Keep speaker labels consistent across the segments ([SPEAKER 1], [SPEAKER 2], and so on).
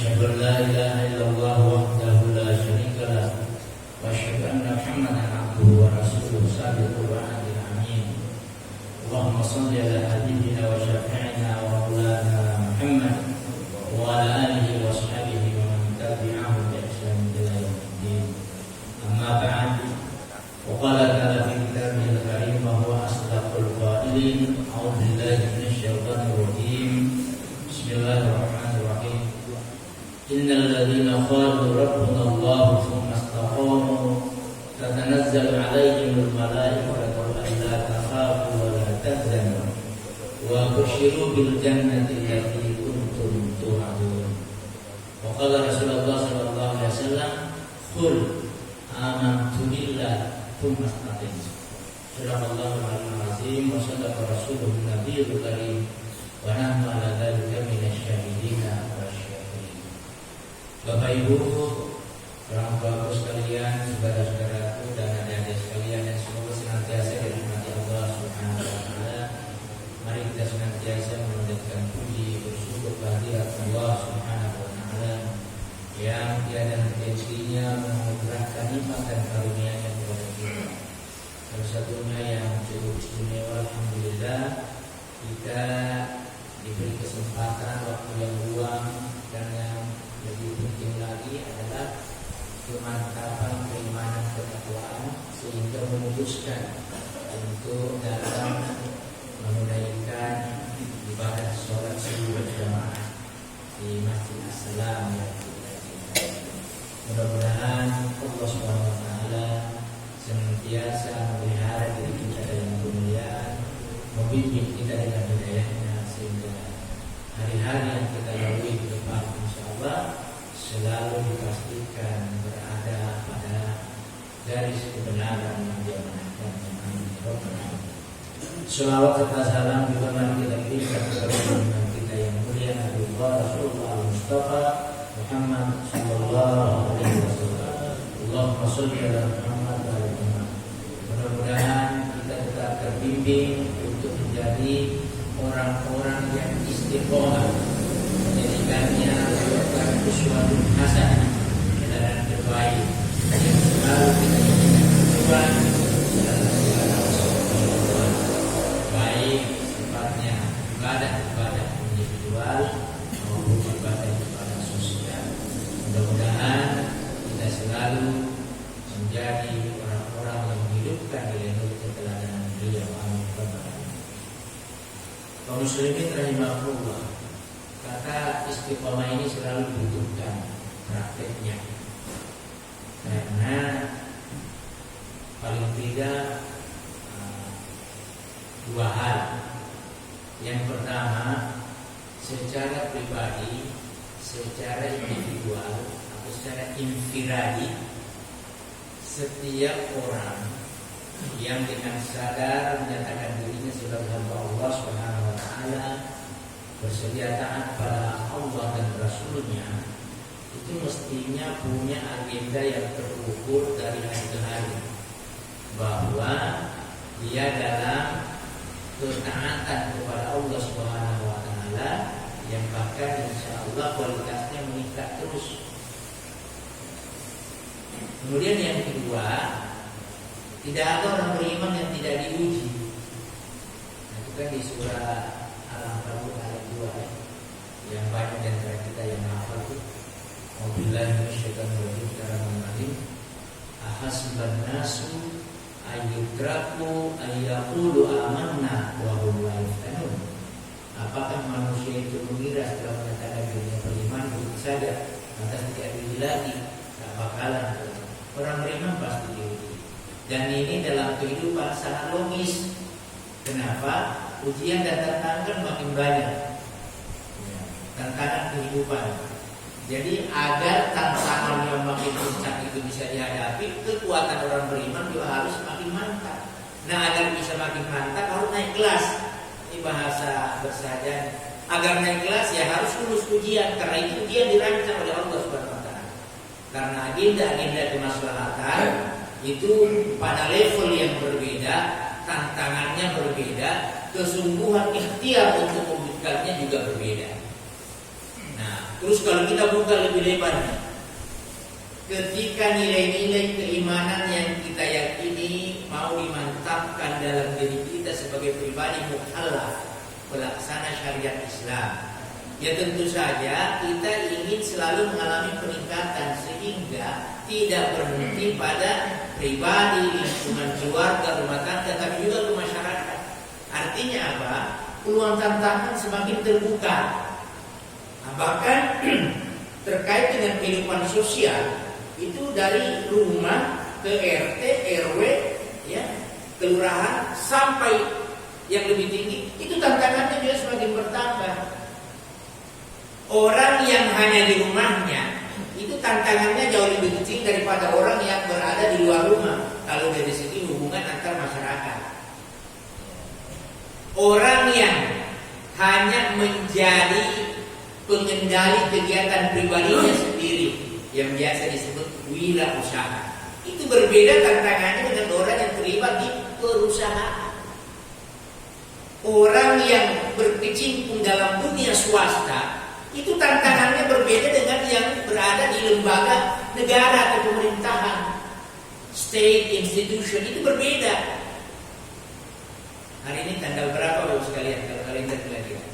[SPEAKER 1] أشهد أن لا إله إلا الله وحده لا شريك له وأشهد أن محمدا عبده ورسوله صادق الوعد الأمين. اللهم صل على حبيبنا وشفيعنا ومولانا محمد وعلى آله وصحبه ومن تبعهم بإحسان إلى يوم الدين. أما بعد، وقال تعالى في كتابه الكريم وهو أصدق القائلين: أعوذ بالله من الشيطان الرجيم. بسم الله الرحمن الرحيم. إن الذين قالوا ربنا الله ثم استقاموا تتنزل عليهم الملائكة ألا تخافوا ولا تحزنوا وبشروا بالجنة التي كنتم توعدون. وقال رسول الله صلى الله عليه وسلم: قل آمنت بالله ثم استقم. Sadaqallahu al-azim wa sadaqa rasuluhu nabiyul karim wa nahnu ala dzalika minasyahidina wasyahidin. Bapak Ibu, orang tua sekalian, saudara-saudaraku dan adik-adik sekalian yang semoga senantiasa dirahmati Allah Subhanahu wa taala. Mari kita senantiasa memanjatkan puji bersyukur kehadirat Allah Subhanahu wa taala yang tiada henti-hentinya menganugerahkan nikmat dan karunia-Nya kepada kita. Salah satunya yang cukup istimewa, alhamdulillah, kita diberi kesempatan waktu yang luang, dan yang lebih penting lagi adalah kemantapan keimanan ketakwaan sehingga memutuskan untuk dalam menunaikan ibadah sholat subuh berjamaah di Masjid As-Salam. Mudah-mudahan Allah Subhanahu wa taala senantiasa memelihara diri kita dengan kemuliaan, membimbing kita dengan hidayahnya, sehingga hari-hari yang kita lalui ke depan insyaallah selalu dipastikan berada pada garis kebenaran yang diamanahkan. Shalawat serta salam juga mari kita kirimkan kepada junjungan kita yang mulia Nabi Rasulullah Mustafa Muhammad sallallahu alaihi wasallam. Allahumma shalli ala Muhammad wa ala Muhammad. Mudah-mudahan kita tetap terbimbing untuk menjadi orang-orang yang istiqomah, menjadikannya sebagai uswatun hasanah, teladan terbaik yang selalu kita jadikan tujuan dalam segala usaha, baik sifatnya ibadah individual maupun ibadah sosial. Mudah-mudahan kita selalu menjadi orang-orang yang menghidupkan nilai-nilai keteladanan beliau. Amin. Kaum muslimin rahimahullah, kata istiqomah ini selalu dibutuhkan prakteknya, karena paling tidak dua hal. Yang pertama, secara pribadi, secara individual atau secara infiradi, setiap orang yang dengan sadar menyatakan dirinya sebagai hamba Allah Subhanahu wa taala, bersedia taat pada Allah dan Rasulnya, itu mestinya punya agenda yang terukur dari hari ke hari, bahwa dia dalam ketaatan kepada Allah Subhanahu wa taala yang bahkan insyaallah kualitasnya meningkat terus. Kemudian yang kedua, tidak ada orang beriman yang tidak diuji. Nah, itu kan di surah Al-Ankabut ayat 2 yang banyak di antara kita yang hafal itu. Wabillahi minasyaitonir rajim. Bismillahirrahmanirrahim. Ahasiban nasu ayyutraku ayyaqulu amanna wa hum la yuftanun. Apakah manusia itu mengira setelah menyatakan dirinya beriman begitu saja lantas tidak diuji lagi? Tak bakalan. Orang beriman pasti diuji. Dan ini dalam kehidupan sangat logis. Kenapa? Ujian dan tantangan makin banyak. Tantangan kehidupan. Jadi agar tantangan yang makin puncak itu bisa dihadapi, kekuatan orang beriman juga harus makin mantap. Nah, agar bisa makin mantap harus naik kelas. Ini bahasa bersahaja. Agar naik kelas ya harus lulus ujian. Karena itu ujian dirancang oleh Allah Subhanahu wa taala. Karena agenda kemaslahatan itu pada level yang berbeda, tantangannya berbeda, kesungguhan ikhtiar untuk mewujudkannya juga berbeda. Nah, terus kalau kita buka lebih lebar, ketika nilai-nilai keimanan yang kita yakini mau dimantapkan dalam diri kita sebagai pribadi mukallaf pelaksana syariat Islam, ya tentu saja kita ingin selalu mengalami peningkatan sehingga tidak berhenti pada pribadi, lingkungan keluarga, rumah tangga, tapi juga ke masyarakat. Artinya apa? Peluang tantangan semakin terbuka. Nah, bahkan terkait dengan kehidupan sosial itu dari rumah ke RT, RW, ya, kelurahan sampai yang lebih tinggi, itu tantangannya juga semakin bertambah. Orang yang hanya di rumahnya itu tantangannya jauh lebih kecil daripada orang yang berada di luar rumah. Kalau dari segi hubungan antar masyarakat, orang yang hanya menjadi pengendali kegiatan pribadinya sendiri yang biasa disebut wirausaha, itu berbeda tantangannya dengan orang yang terlibat di perusahaan. Orang yang berkecimpung dalam dunia swasta itu tantangannya berbeda dengan yang berada di lembaga negara atau pemerintahan, state institution, itu berbeda. Hari ini tanggal berapa Bapak sekalian? Kalau kalender kira-kira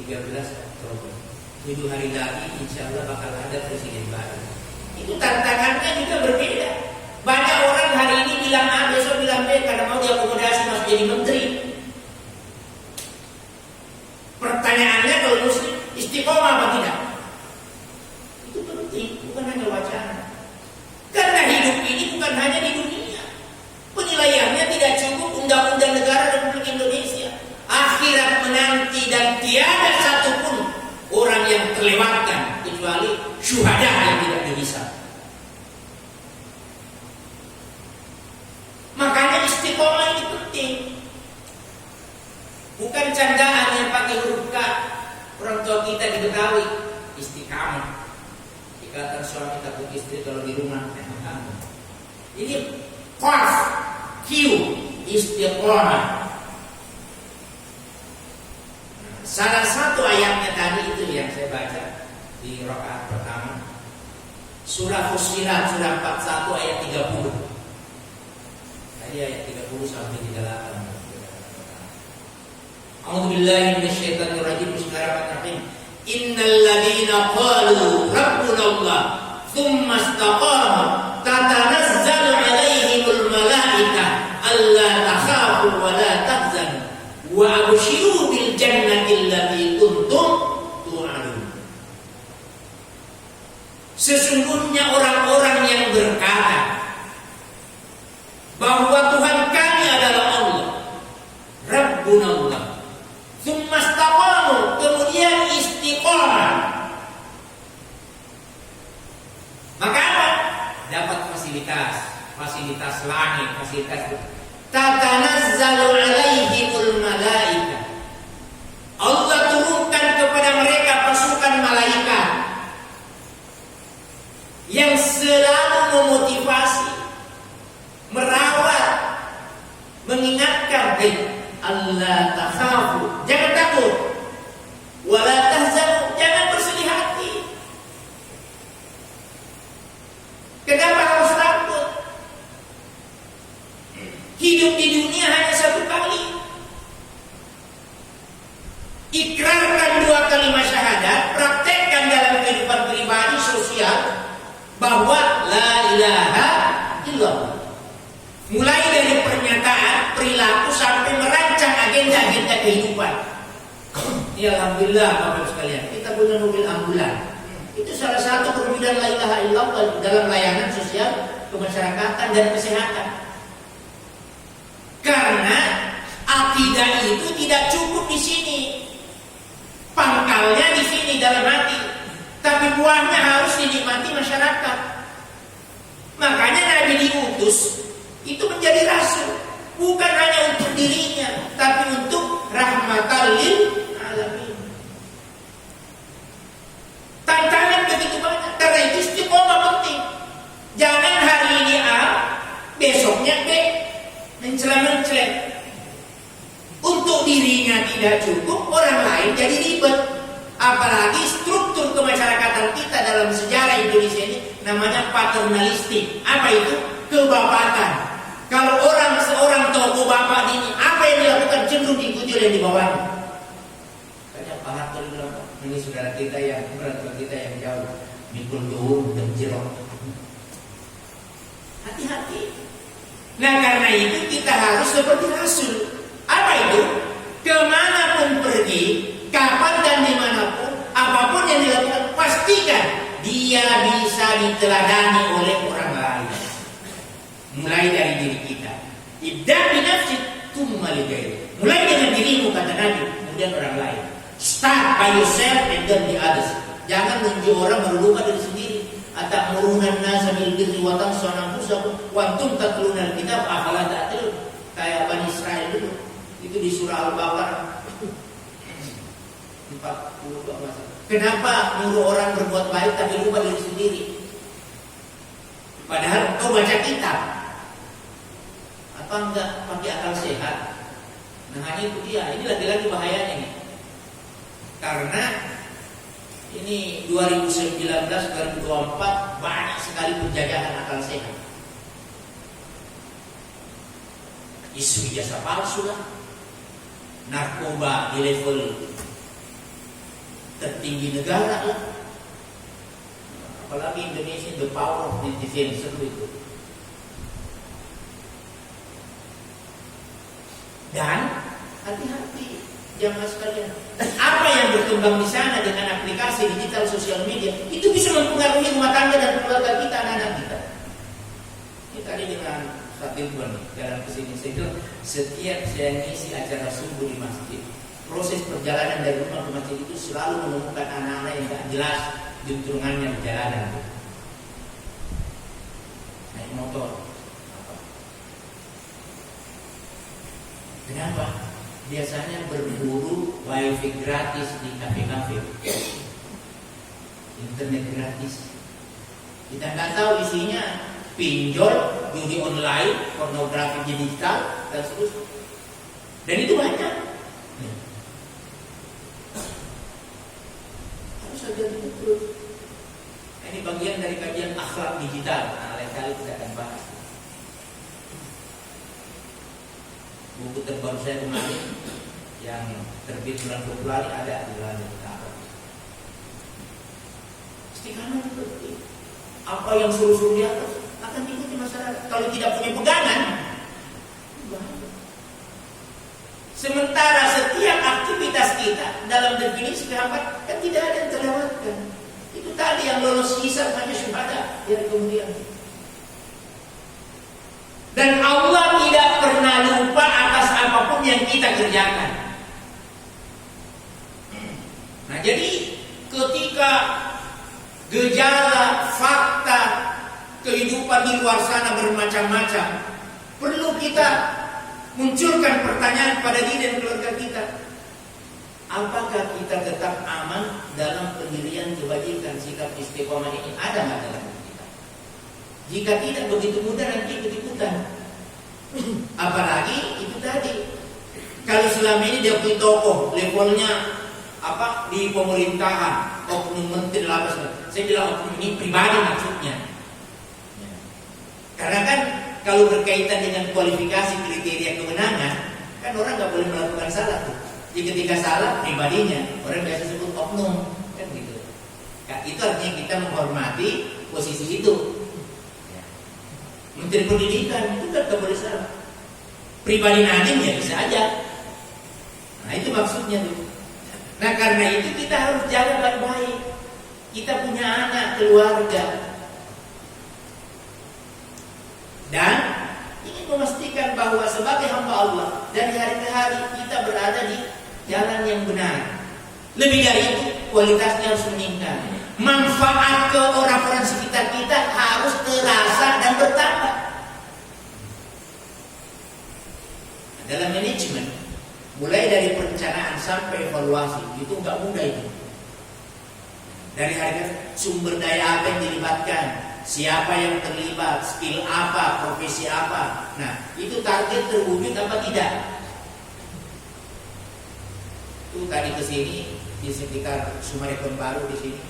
[SPEAKER 1] 13 Oktober. 7 hari lagi insya Allah bakal ada presiden baru. Itu tantangannya juga berbeda. Banyak orang hari ini bilang A, besok bilang B karena mau diakomodasi masuk jadi menteri. Pertanyaannya, kalau muslim istiqomah apa tidak? Itu penting, bukan hanya wacana. Karena hidup ini bukan hanya di dunia. Penilaiannya tidak cukup undang-undang negara Republik Indonesia. Akhirat menanti dan tiada satupun orang yang terlewatkan kecuali syuhada yang tidak dihisab. Makanya istiqomah ini penting. Bukan candaan yang pakai huruf K. Orang tua kita di Betawi istiqamah. Ikatan suami takut istri kalau di rumah. Ini qaf, Q, istiqomah. Salah satu ayatnya tadi itu yang saya baca di rakaat pertama, surah Fussilat surah 41 ayat 30. Tadi ayat 30 sampai 38. A'udzubillahi minasyaitonir rajim. Bismillahirrahmanirrahim. Innal ladzina qalu rabbuna Allah tsumma istaqamu tatanazzalu 'alaihimul malaikah alla takhafu wa la tahzanu wa abshiru bil jannati allati kuntum tu'adun. Sesungguhnya orang-orang yang berkata bahwa Tuhan kami adalah Allah, Rabbuna Allah, tsumma istaqamu, kemudian istiqamah, maka apa? Dapat fasilitas langit, fasilitas tatanazzalu alaihimul malaikah. Allah turunkan kepada mereka pasukan malaikat yang selalu memotivasi, merawat, mengingatkan, Allah takhafu, jangan takut, wala tahzanu, jangan bersedih hati. Kenapa harus takut? Hidup di dunia hanya satu kali. Ikrarkan 2 kalimat syahadat, praktekkan dalam kehidupan pribadi sosial bahwa la ilaha illallah. Mulai dari pernyataan, perilaku sampai merancang agenda-agenda kehidupan. Ya alhamdulillah Bapak sekalian, kita punya mobil ambulan. Itu salah satu perwujudan la ilaha illallah dalam layanan sosial, kemasyarakatan dan kesehatan. Karena akidah itu tidak cukup di sini, pangkalnya di sini dalam hati, tapi buahnya harus dinikmati masyarakat. Makanya Nabi diutus itu menjadi rasul, bukan hanya untuk dirinya, tapi untuk rahmatan lil alamin. Tantangan begitu banyak, karena itu istiqomah penting. Jangan hari ini A, besoknya B, mencela-mencela. Untuk dirinya tidak cukup, orang lain jadi ribet. Apalagi struktur
[SPEAKER 2] kultur kemasyarakatan kita dalam sejarah Indonesia ini namanya paternalistik. Apa itu? Kebapakan. Kalau seorang tokoh bapak ini, apa yang dilakukan cenderung diikuti oleh yang di bawahnya. Kayak Pak Harto bilang, ini saudara kita yang jauh, mikul dulu dan jerok. Hati-hati. Nah karena itu kita harus seperti Rasul. Apa itu? Kemanapun pergi, kapan dan dimanapun, apapun yang dilakukan, pastikan dia bisa diteladani oleh orang lain. Mulai dari diri kita. Ibda' binafsik tsumma li ghairi. Mulai dengan dirimu kata Nabi, kemudian orang lain. Start by yourself and then the others. Jangan nunjuk orang merulukan diri sendiri. Atamuruna an-nasa bil birri wa tansawna anfusakum wa antum tatluna al-kitab afala ta'qilun. Kayak Bani Israel dulu. Itu di surah Al-Baqarah 42 masa. Kenapa nyuruh orang berbuat baik tapi lupa diri sendiri? Padahal kau baca kitab. Apa enggak pakai akal sehat? Nah hanya itu dia. Ini lagi-lagi bahayanya nih. Karena ini 2019-2024 banyak sekali penjajahan akal sehat. Isu ijazah palsu lah. Narkoba di level tertinggi negara lah. Apalagi Indonesia, the power of netizen, seru itu. Dan hati-hati jamaah sekalian. Apa yang berkembang di sana dengan aplikasi digital sosial media itu bisa mempengaruhi rumah tangga dan keluarga kita, anak-anak kita. Ini tadi dengan Fatihun jalan kesini, saya bilang setiap saya ngisi acara subuh di masjid, proses perjalanan dari rumah ke masjid itu selalu menemukan anak-anak yang tak jelas juntrungannya di jalanan, naik motor. Kenapa? Biasanya berburu wifi gratis di kafe-kafe, internet gratis. Kita nggak tahu isinya pinjol, judi online, pornografi digital, dan seterusnya. Dan itu banyak. Harus ada betul. Ini bagian dari kajian akhlak digital. Nah, lain kali kita akan bahas. Buku terbaru saya kemarin yang terbit bulan Februari ada di dalam kitab. Istiqamah seperti apa yang suruh-suruh di atas akan diikuti masyarakat. Kalau tidak punya pegangan, sementara setiap aktivitas kita dalam definisi kehambat kan tidak ada yang terlewatkan. Itu tadi yang lolos hisab hanya syuhada yang kemudian. Dan Allah tidak pernah lupa atas apapun yang kita kerjakan. Nah jadi ketika gejala, fakta, kehidupan di luar sana bermacam-macam, perlu kita munculkan pertanyaan pada diri dan keluarga kita. Apakah kita tetap aman dalam pendirian kebajikan, sikap istiqomah ini ada nggak dalam hidup kita? Jika tidak, begitu mudah nanti ikut-ikutan. Apalagi itu tadi, kalau selama ini dia punya tokoh levelnya apa di pemerintahan, oknum menteri lapas. Saya bilang oknum ini pribadi maksudnya. Karena kan kalau berkaitan dengan kualifikasi kriteria kemenangan, kan orang nggak boleh melakukan salah tuh. Jadi ketika salah pribadinya, orang biasa sebut oknum, kan gitu. Nah, itu artinya kita menghormati posisi itu. Menteri Pendidikan itu kan nggak boleh salah. Pribadi Nadiem ya bisa aja. Nah itu maksudnya tuh. Nah karena itu kita harus jaga baik-baik. Kita punya anak, keluarga. Dan ingin memastikan bahwa sebagai hamba Allah dari hari ke hari kita berada di jalan yang benar. Lebih dari itu kualitasnya harus meningkat. Manfaat ke orang-orang sekitar kita harus terasa dan bertambah. Dalam manajemen, mulai dari perencanaan sampai evaluasi itu nggak mudah itu. Dari harga sumber daya apa yang dilibatkan, siapa yang terlibat, skill apa, profesi apa. Nah, itu target terwujud apa tidak? Itu tadi kesini di sekitar Sumarekon Baru di sini.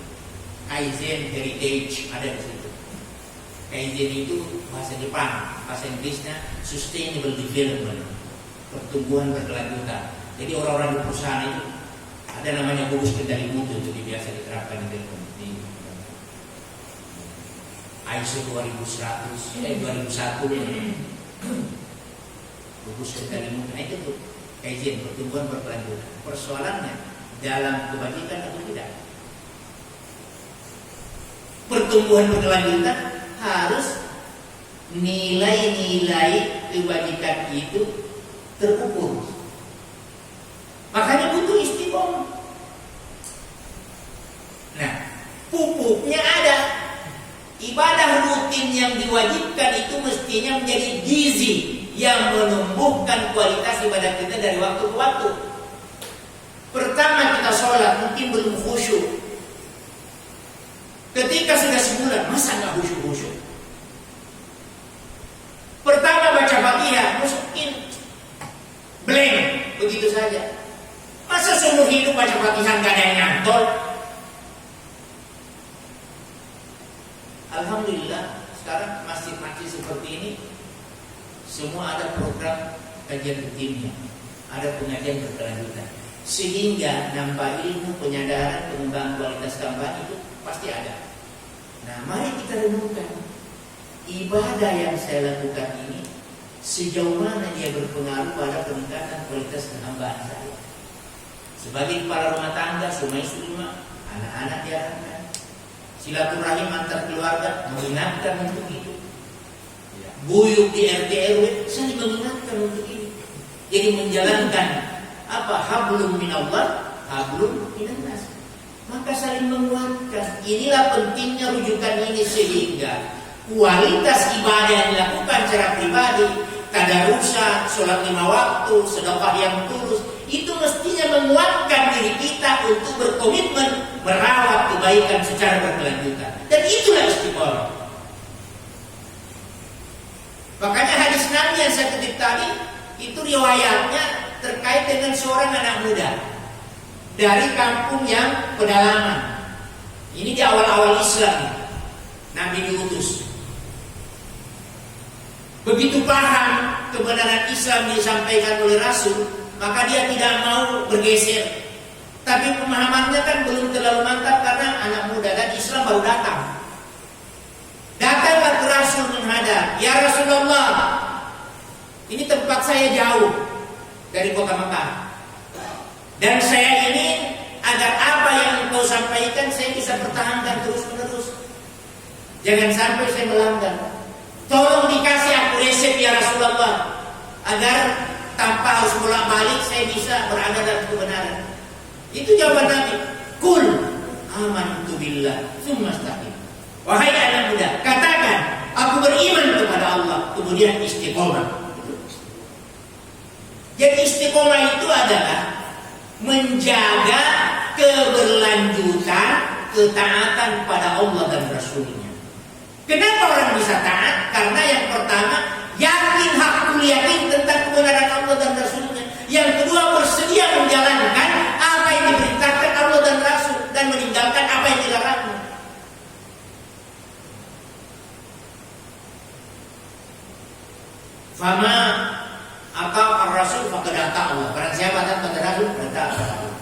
[SPEAKER 2] Kaizen Heritage ada di situ. Kaizen itu bahasa Jepang, bahasa Inggrisnya Sustainable Development, pertumbuhan berkelanjutan. Jadi orang-orang di perusahaan itu ada namanya gugus kendali mutu, itu biasa diterapkan di ISO 2001 gugus kendali mutu. Nah itu tuh Kaizen, pertumbuhan berkelanjutan. Persoalannya dalam kebajikan atau tidak? Pertumbuhan berkelanjutan harus nilai-nilai kebajikan itu terukur. Makanya butuh istiqomah. Nah, pupuknya ada. Ibadah rutin yang diwajibkan itu mestinya menjadi gizi yang menumbuhkan kualitas ibadah kita dari waktu ke waktu. Pertama kita sholat mungkin belum khusyuk. Ketika sudah sebulan, masa nggak khusyuk-khusyuk? Pertama baca Fatihah, mungkin blank, begitu saja. Masa seumur hidup baca Fatihah nggak ada yang nyantol? Alhamdulillah, sekarang masjid-masjid seperti ini semua ada program kajian rutinnya, ada pengajian berkelanjutan, sehingga nambah ilmu, penyadaran, pengembangan kualitas tambahan itu pasti ada. Nah, mari kita renungkan ibadah yang saya lakukan ini sejauh mana dia berpengaruh pada peningkatan kualitas kehambaan saya. Sebagai kepala rumah tangga, semua istri rumah, anak-anak diarahkan, silaturahim antar keluarga, mengingatkan untuk itu. Buyuk di RT RW, saya mengingatkan untuk ini. Jadi menjalankan hablum minallah, hablum minannas. Maka saling menguatkan. Inilah pentingnya rujukan ini, sehingga kualitas ibadah yang dilakukan secara pribadi, tadarusan, sholat 5 waktu, sedekah yang tulus, itu mestinya menguatkan diri kita untuk berkomitmen merawat kebaikan secara berkelanjutan. Dan itulah istiqomah. Makanya hadis Nabi yang saya kutip tadi itu riwayatnya terkait dengan seorang anak muda dari kampung yang pedalaman. Ini di awal-awal Islam, Nabi diutus. Begitu paham kebenaran Islam disampaikan oleh Rasul, maka dia tidak mau bergeser. Tapi pemahamannya kan belum terlalu mantap karena anak muda dan Islam baru datang. Datanglah ke Rasul menghadap, "Ya Rasulullah, ini tempat saya jauh dari kota Mekah. Dan saya ingin agar apa yang engkau sampaikan saya bisa pertahankan terus-menerus. Jangan sampai saya melanggar. Tolong dikasih aku resep ya Rasulullah, agar tanpa harus bolak-balik saya bisa berada dalam kebenaran." Itu jawaban Nabi. Kul amantu billah tsumma istaqim. Wahai anak muda, katakan aku beriman kepada Allah, kemudian istiqomah. Jadi istiqomah itu adalah menjaga keberlanjutan ketaatan pada Allah dan Rasulnya. Kenapa orang bisa taat? Karena yang pertama yakin, hakul yakin tentang kebenaran Allah dan Rasulnya. Yang kedua bersedia menjalankan apa yang diperintahkan Allah dan Rasul dan meninggalkan apa yang dilarangnya. Fama atau ar-rasul faqad ata Allah. Barang siapa taat pada Rasul, taat pada Allah.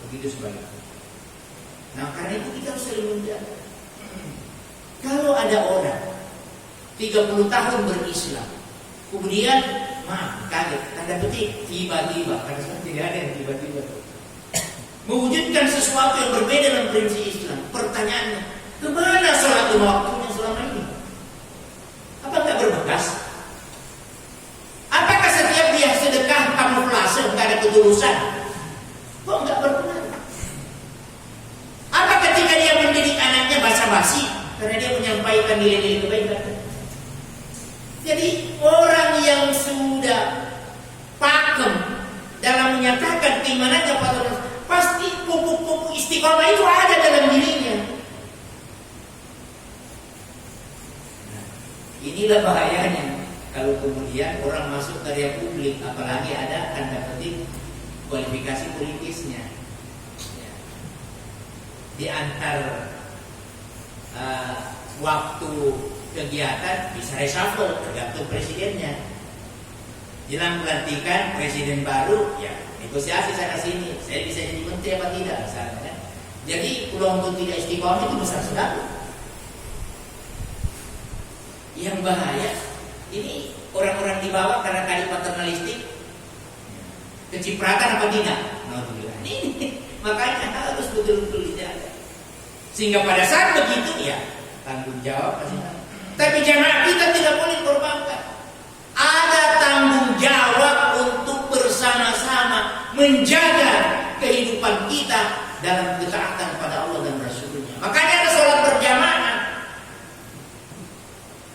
[SPEAKER 2] Begitu sebaliknya. Nah, karena itu kita harus sering menjaga. Kalau ada orang 30 tahun berislam, kemudian kaget, tanda petik, tiba-tiba, karena sekarang tidak ada yang tiba-tiba mewujudkan sesuatu yang berbeda dalam prinsip Islam. Pertanyaannya, kemana sholat 5 waktunya selama ini? Apa enggak berbekas? Apakah setiap dia sedekah kamuflase, enggak ada ketulusan? Kok enggak berpengaruh? Apa ketika dia mendidik anaknya basa-basi karena dia menyampaikan nilai-nilai kebaikan? Jadi orang yang sudah pakem dalam menyatakan keimanannya pada Allah, pasti pupuk-pupuk istiqomah itu ada dalam dirinya. Nah, inilah bahayanya kalau kemudian orang masuk karya publik, apalagi ada tanda petik kualifikasi politisnya. Ya. di antar waktu kegiatan bisa reshuffle tergantung presidennya. Jelang pelantikan presiden baru, ya negosiasi sana sini, saya bisa jadi menteri apa tidak misalnya kan. Jadi peluang untuk tidak istiqomah itu besar sekali. Yang bahaya ini orang-orang di bawah karena tadi paternalistik, kecipratan apa tidak? Alhamdulillah. Ini makanya harus betul-betul dijaga. Sehingga pada saat begitu ya tanggung jawab pasti. Tapi jamaah kita tidak boleh korbankan. Ada tanggung jawab untuk bersama-sama menjaga kehidupan kita dalam ketaatan pada Allah dan Rasulnya. Makanya ada sholat berjamaah.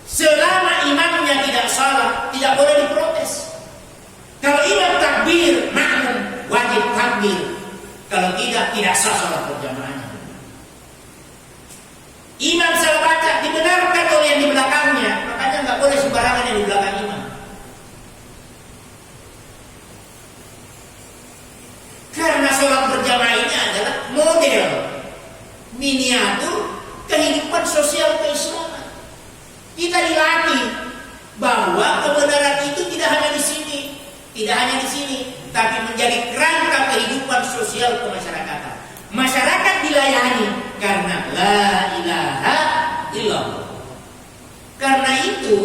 [SPEAKER 2] Selama imamnya tidak salah, tidak boleh diprotes. Kalau imam takbir, makmum wajib takbir. Kalau tidak sah sholat berjamaahnya. Imam salah baca, dibenarkan oleh yang di belakangnya. Makanya nggak boleh sembarangan yang di belakang imam. Karena sholat berjamaah ini adalah model miniatur kehidupan sosial keislaman. Kita dilatih bahwa kebenaran itu tidak hanya di sini, tapi menjadi kerangka kehidupan sosial kemasyarakatan. Masyarakat dilayani karena la ilaha illallah. Karena itu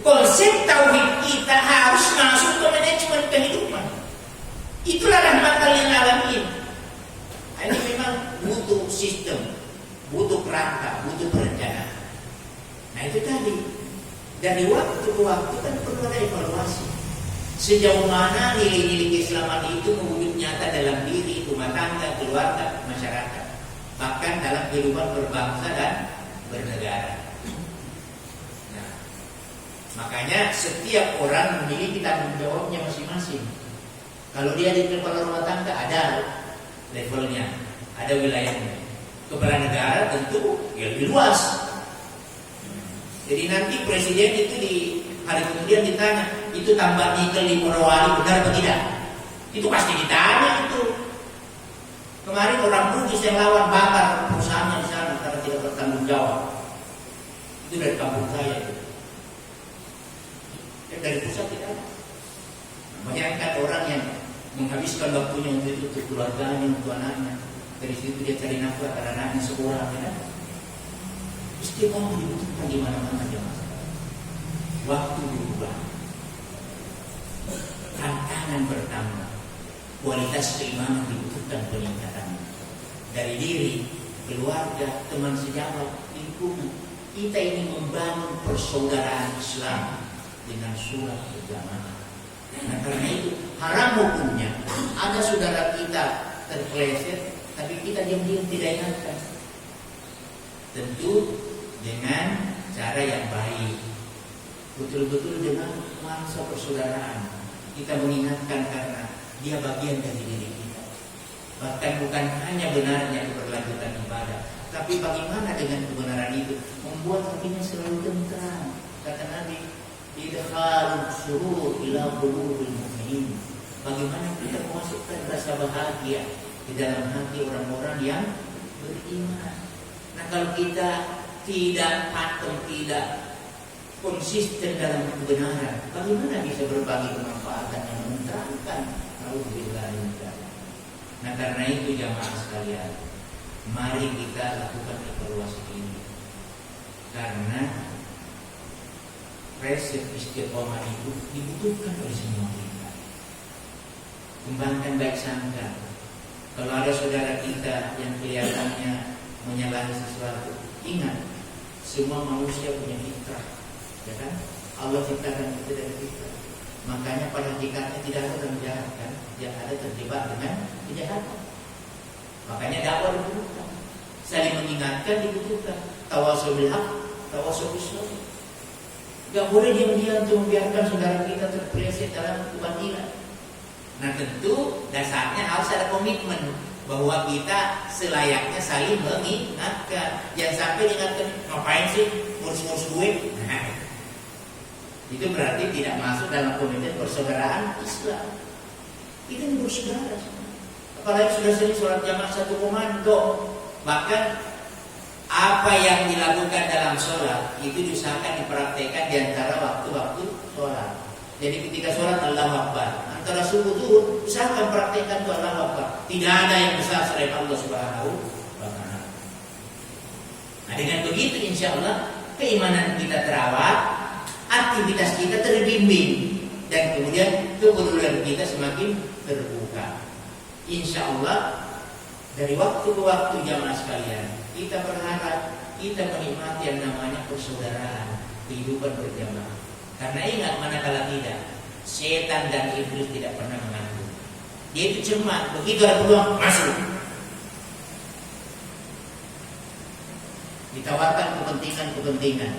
[SPEAKER 2] konsep tauhid kita harus masuk ke manajemen kehidupan. Itulah rahmat kalian alamin. Ini memang butuh sistem, butuh kerangka, butuh perencanaan. Nah itu tadi, dari waktu ke waktu kan perlu ada evaluasi. Sejauh mana nilai-nilai keislaman itu mewujud nyata dalam diri, rumah tangga, keluarga, masyarakat. Bahkan dalam kehidupan berbangsa dan bernegara. Nah, makanya setiap orang memiliki tanggung jawabnya masing-masing. Kalau dia di kepala rumah tangga ada levelnya, ada wilayahnya. Kepala negara tentu ya lebih luas. Jadi nanti presiden itu di hari kemudian ditanya, itu tambah nikel di Morowali benar atau tidak? Itu pasti ditanya itu. Kemarin orang Bugis yang lawan bakar perusahaannya di sana karena tidak bertanggung jawab. Itu dari kampung saya itu. Dari pusat tidak ada. Bayangkan orang yang menghabiskan waktunya untuk keluarganya, untuk anaknya. Dari situ dia cari nafkah karena anaknya sekolah, ya. Istiqomah dibutuhkan di mana-mana jemaah. Waktu berubah, tantangan bertambah, kualitas keimanan dibutuhkan peningkatan dari diri, keluarga, teman sejawat, lingkungan. Kita ini membangun persaudaraan Islam dengan sholat berjamaah. Nah karena itu haram hukumnya. Ada saudara kita terpeleset, tapi kita diam-diam tidak ingatkan. Tentu dengan cara yang baik, betul-betul dengan nuansa persaudaraan. Kita mengingatkan karena dia bagian dari diri kita. Bahkan bukan hanya benarnya keberlanjutan ibadah, tapi bagaimana dengan kebenaran itu membuat hatinya selalu tentram. Kata Nabi, idkhalul surur ila qulubil mu'minin. Bagaimana kita memasukkan rasa bahagia di dalam hati orang-orang yang beriman. Nah kalau kita tidak patung, tidak konsisten dalam kebenaran, bagaimana bisa berbagi kemanfaatan yang menerangkan? Alhamdulillah. Nah karena itu jamaah sekalian, mari kita lakukan evaluasi ini. Karena resep istiqomah itu dibutuhkan oleh semua kita. Kembangkan baik sangka. Kalau ada saudara kita yang kelihatannya menyalahi sesuatu, ingat, semua manusia punya fitrah, ya kan? Allah ciptakan kita dari fitrah. Makanya pada hakikatnya tidak ada orang jahat kan, yang ada terjebak dengan kejahatan. Makanya dakwah dibutuhkan, saling mengingatkan dibutuhkan, tawassul bil haq, tawassul bis sabr. Gak boleh diam-diam untuk membiarkan saudara kita terpeleset dalam kebatilan. Nah tentu dasarnya harus ada komitmen bahwa kita selayaknya saling mengingatkan. Jangan sampai diingatkan, ngapain sih ngurus-ngurus gue? Nah, itu berarti tidak masuk dalam komitmen persaudaraan Islam. Kita ini bersaudara. Apalagi sudah sering sholat jamaah satu komando, Bahkan apa yang dilakukan dalam sholat itu diusahakan dipraktekkan di antara waktu-waktu sholat. Jadi ketika sholat Allahu Akbar, antara subuh zuhur usahakan praktekkan itu Allahu Akbar. Tidak ada yang besar selain Allah Subhanahu wa Ta'ala. Nah, dengan begitu insya Allah keimanan kita terawat, aktivitas kita terbimbing, dan kemudian kepedulian kita semakin terbuka. Insya Allah dari waktu ke waktu jamaah sekalian, kita berharap kita menikmati yang namanya persaudaraan, kehidupan berjamaah. Karena ingat, manakala tidak, setan dan iblis tidak pernah mengaku. Dia itu cemas, begitu ada peluang masuk. Ditawarkan kepentingan.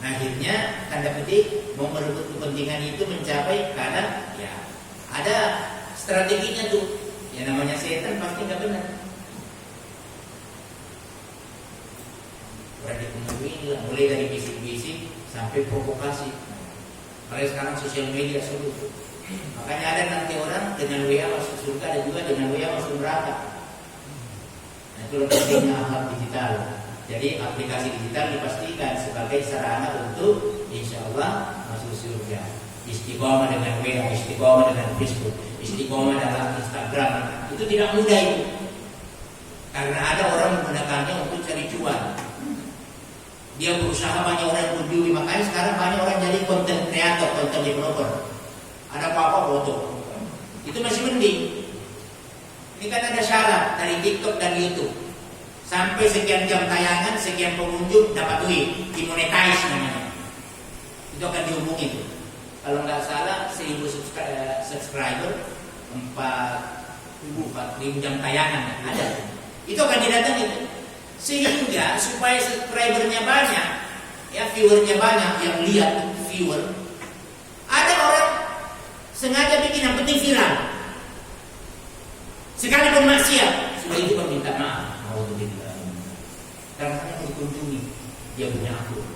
[SPEAKER 2] Nah, akhirnya tanda petik mau merebut kepentingan itu mencapai karena ya ada strateginya tuh. Ya namanya setan pasti nggak benar. Udah dipenuhi, mulai dari bisik-bisik sampai provokasi. Karena sekarang sosial media seluruh. Makanya ada nanti orang dengan WA masuk surga, ada juga dengan WA masuk neraka. Nah, itu pentingnya akhlak digital. Jadi aplikasi digital dipastikan sebagai sarana untuk insya Allah masuk surga. Istiqomah dengan WA, istiqomah dengan Facebook, istiqomah dalam Instagram. Itu tidak mudah itu. Karena ada orang menggunakannya untuk cari cuan. Dia berusaha, banyak orang yang peduli. Makanya sekarang banyak orang jadi konten kreator, konten developer. Ada apa-apa foto. Itu masih mending. Ini kan ada syarat dari TikTok dan YouTube. Sampai sekian jam tayangan, sekian pengunjung dapat duit, dimonetize namanya. Itu akan dihubungi tuh. Kalau nggak salah 1000 subscriber, 4.000 jam tayangan ada. Itu akan didatangi. Sehingga supaya subscribernya banyak, ya viewernya banyak, yang lihat viewer, ada orang sengaja bikin yang penting viral. Sekalipun maksiat, sudah itu meminta maaf. Karena mau dikunjungi, dia punya akun.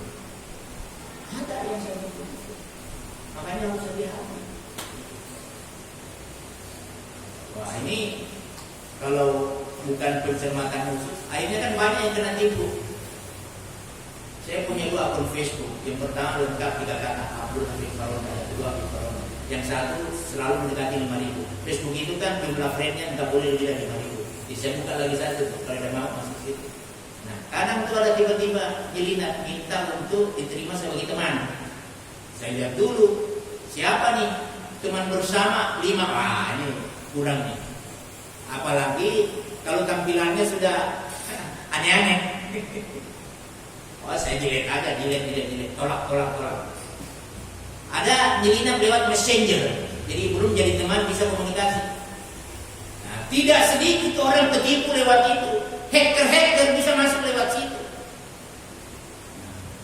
[SPEAKER 2] Ada yang saya kunjungi. Makanya harus hati-hati. Wah, ini kalau bukan pencermatan khusus, akhirnya kan banyak yang kena tipu. Saya punya 2 akun Facebook. Yang pertama lengkap dikatakan Abdul Habib Faron, ada 2 Habib Faron. Yang satu selalu mendekati 5.000. Facebook itu kan jumlah friendnya nggak boleh lebih dari 5.000. Jadi saya buka lagi satu, kalau ada mau masuk situ. Nah, kadang itu ada tiba-tiba nyelinap minta untuk diterima sebagai teman. Saya lihat dulu siapa nih teman bersama 5. Wah, ini kurang nih. Apalagi kalau tampilannya sudah aneh-aneh. Oh, saya jelek aja, jelek. Tolak. Ada nyelinap lewat messenger. Jadi belum jadi teman, bisa komunikasi. Nah, tidak sedikit orang tertipu lewat itu. Hacker bisa masuk lewat situ.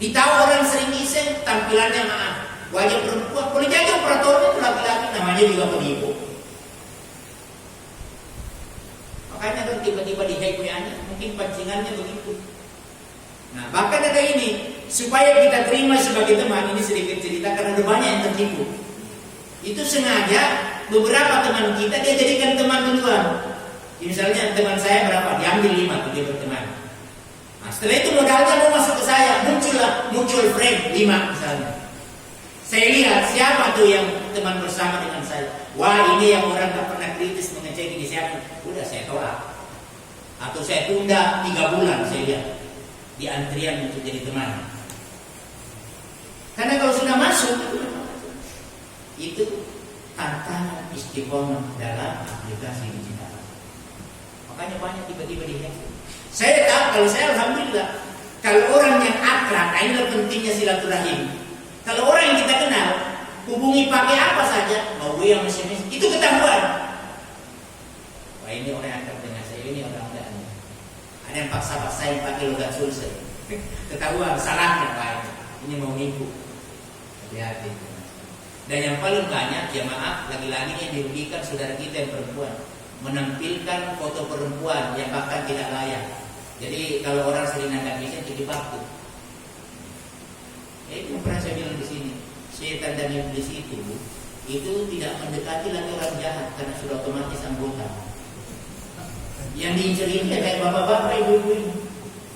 [SPEAKER 2] Ditahu orang sering iseng, tampilannya maaf, wajah perempuan. Boleh jadi operatornya itu laki-laki, namanya juga penipu. Makanya kan tiba-tiba di-hack WA-nya, mungkin pancingannya begitu. Nah, bahkan ada ini, supaya kita terima sebagai teman, ini sedikit cerita karena ada banyak yang tertipu. Itu sengaja beberapa teman kita dia jadikan teman duluan. Misalnya teman saya berapa, diambil 5 tuh dia berteman. Nah, setelah itu modalnya mau masuk ke saya, muncul frame 5 misalnya. Saya lihat siapa tuh yang teman bersama dengan saya. Wah, ini yang orang tak pernah kritis mengecek ini siapa. Udah saya tolak. Atau saya tunda 3 bulan saya lihat di antrian untuk jadi teman. Karena kalau sudah masuk itu tantangan istiqomah dalam aplikasi digital. Makanya banyak tiba-tiba di-hack. Saya tahu, kalau saya alhamdulillah, kalau orang yang akrab, inilah pentingnya silaturahim. Kalau orang yang kita kenal, hubungi pakai apa saja, mau yang SMS, itu ketahuan. Wah, ini orang yang akrab dengan saya, ini orang enggak. Ada yang paksa-paksa yang pakai logat Sulsel. Ketahuan, salahnya Pak. Ini mau nipu. Hati-hati. Dan yang paling banyak, ya maaf, lagi-lagi yang dirugikan saudara kita yang perempuan. Menampilkan foto perempuan yang bahkan tidak layak. Jadi kalau orang sering angkat bisa jadi waktu. Itu yang pernah saya bilang di sini. Setan dan iblis itu tidak mendekati lagi orang jahat karena sudah otomatis anggota. Yang diincar ini ya kayak bapak-bapak, ibu-ibu ini.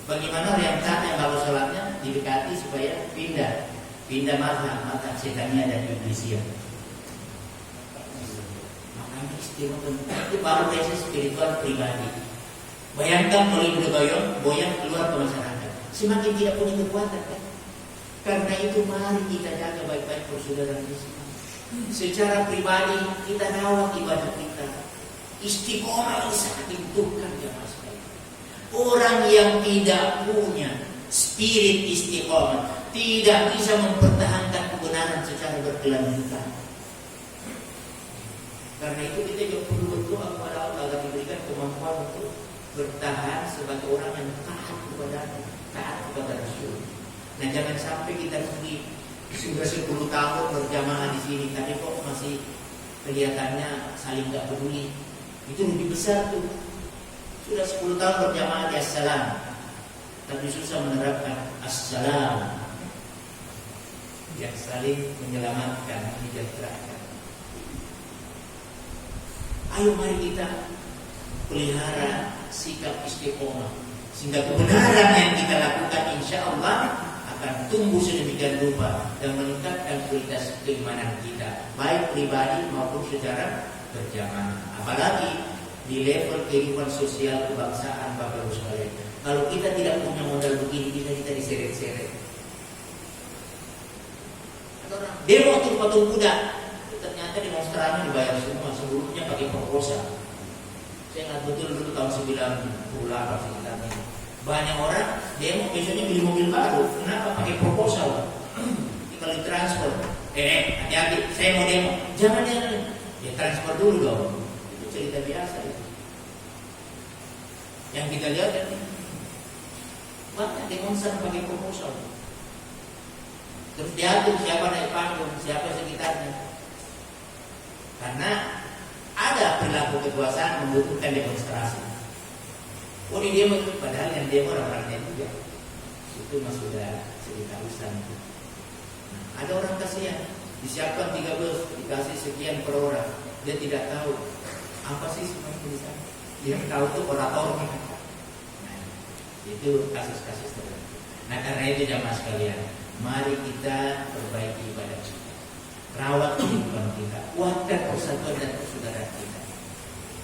[SPEAKER 2] Bagaimana yang kalau sholatnya didekati supaya pindah mata setannya dan iblisnya. Makanya istimewa itu baru proses spiritual pribadi. Bayangkan kalau ibu boyang keluar ke masyarakat, semakin tidak punya kekuatan kan? Karena itu mari kita jaga baik-baik persaudaraan Islam. Secara pribadi kita rawat ibadah kita. Istiqomah ini sangat dibutuhkan jemaah sekalian. Orang yang tidak punya spirit istiqomah tidak bisa mempertahankan kebenaran secara berkelanjutan. Karena itu kita juga perlu berdoa kepada Allah agar diberikan kemampuan untuk bertahan sebagai orang yang taat kepada Rasul. Nah, jangan sampai kita sudah 10 tahun berjamaah di sini, tapi kok masih kelihatannya saling nggak peduli. Itu lebih besar tuh. Sudah 10 tahun berjamaah di Assalam, tapi susah menerapkan Assalam yang saling menyelamatkan, menyejahterakan. Ayo mari kita pelihara sikap istiqomah, sehingga kebenaran yang kita lakukan insya Allah akan tumbuh sedemikian rupa dan meningkatkan kualitas keimanan kita, baik pribadi maupun secara berjamaah. Apalagi di level kehidupan sosial kebangsaan, Bapak Ibu sekalian. Kalau kita tidak punya modal begini, kita diseret-seret. Demo untuk patung kuda, ternyata demonstrannya dibayar semua, sebelumnya pakai proposal. Saya ingat betul dulu tahun 90 sekitarnya. Banyak orang demo biasanya beli mobil baru. Kenapa? Pakai proposal. Kalau ditransfer, hati-hati, saya mau demo. Jangan. Ya transfer dulu dong. Itu cerita biasa itu. Yang kita lihat kan banyak demonstran pakai proposal. Terus diatur siapa naik panggung, siapa sekitarnya. Karena ada perilaku kekuasaan membutuhkan demonstrasi. Oh di demo itu, padahal yang demo orang-orangnya juga. Itu mas sudah cerita urusan. Nah, ada orang kasihan, disiapkan 3 bus, dikasih sekian per orang. Dia tidak tahu apa sih sebenarnya tulisan. Dia tahu itu oratornya. Nah, itu kasus-kasus tertentu. Nah karena itu jamaah sekalian, mari kita perbaiki ibadah kita. Rawat kehidupan kita, kuatkan persatuan dan persaudaraan kita.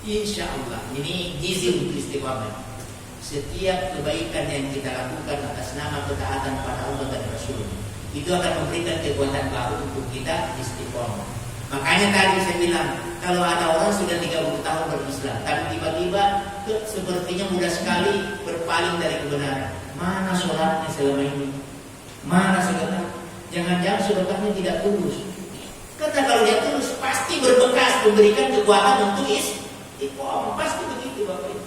[SPEAKER 2] Insya Allah, ini gizi untuk istiqomah. Setiap kebaikan yang kita lakukan atas nama ketaatan pada Allah dan Rasul, itu akan memberikan kekuatan baru untuk kita istiqomah. Makanya tadi saya bilang, kalau ada orang sudah 30 tahun berislam, tapi tiba-tiba sepertinya mudah sekali berpaling dari kebenaran. Mana sholatnya selama ini? Mana sedekah? Jangan-jangan sedekahnya tidak tulus. Karena kalau dia tulus pasti berbekas, memberikan kekuatan untuk istiqomah. Pasti begitu Bapak Ibu.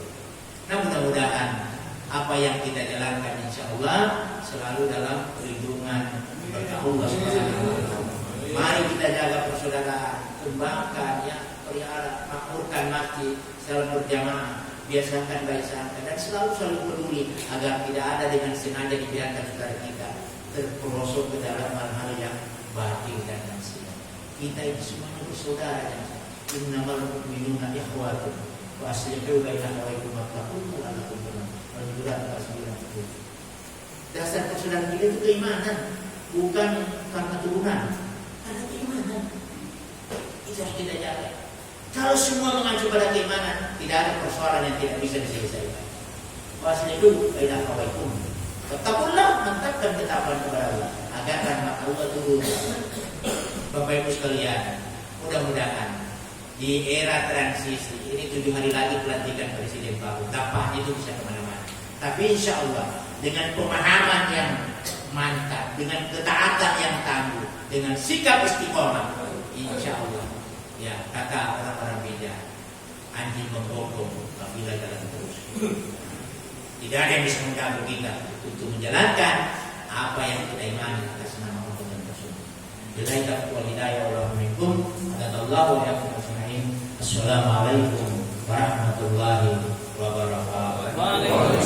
[SPEAKER 2] Nah mudah-mudahan apa yang kita jalankan insya Allah selalu dalam perlindungan Allah SWT. Mari kita jaga persaudaraan, kembangkan ya, pelihara, makmurkan masjid, salat berjamaah, biasakan baik sangka dan selalu peduli agar tidak ada dengan sengaja dibiarkan saudara kita terperosok ke dalam hal-hal yang batil dan maksiat. Kita ini semuanya bersaudara ya. Innamal mu'minuna ikhwatun wa aslihu baina akhawaykum wattaqullahu la'allakum turhamun. Al-Quran ayat 90. Dasar persaudaraan kita itu keimanan, bukan karena turunan, karena keimanan. Itu harus kita jaga. Kalau semua mengacu pada keimanan, tidak ada persoalan yang tidak bisa diselesaikan. Wa aslihu baina akhawaykum. Wattaqullahu, mantapkan ketakwaan kepada Allah agar rahmat Allah turun. Bapak Ibu sekalian, mudah-mudahan di era transisi ini 7 hari lagi pelantikan presiden baru, dampaknya itu bisa kemana-mana. Tapi insya Allah dengan pemahaman yang mantap, dengan ketaatan yang tangguh, dengan sikap istiqomah, insya Allah ya kata orang-orang beda, anjing menggonggong apabila jalan terus. Tidak ada yang bisa mengganggu kita untuk menjalankan apa yang kita imani atas nama Allah dan Rasul. Billahi taufiq wal hidayah wallahu minkum. Adallahu ya Assalamualaikum warahmatullahi wabarakatuh.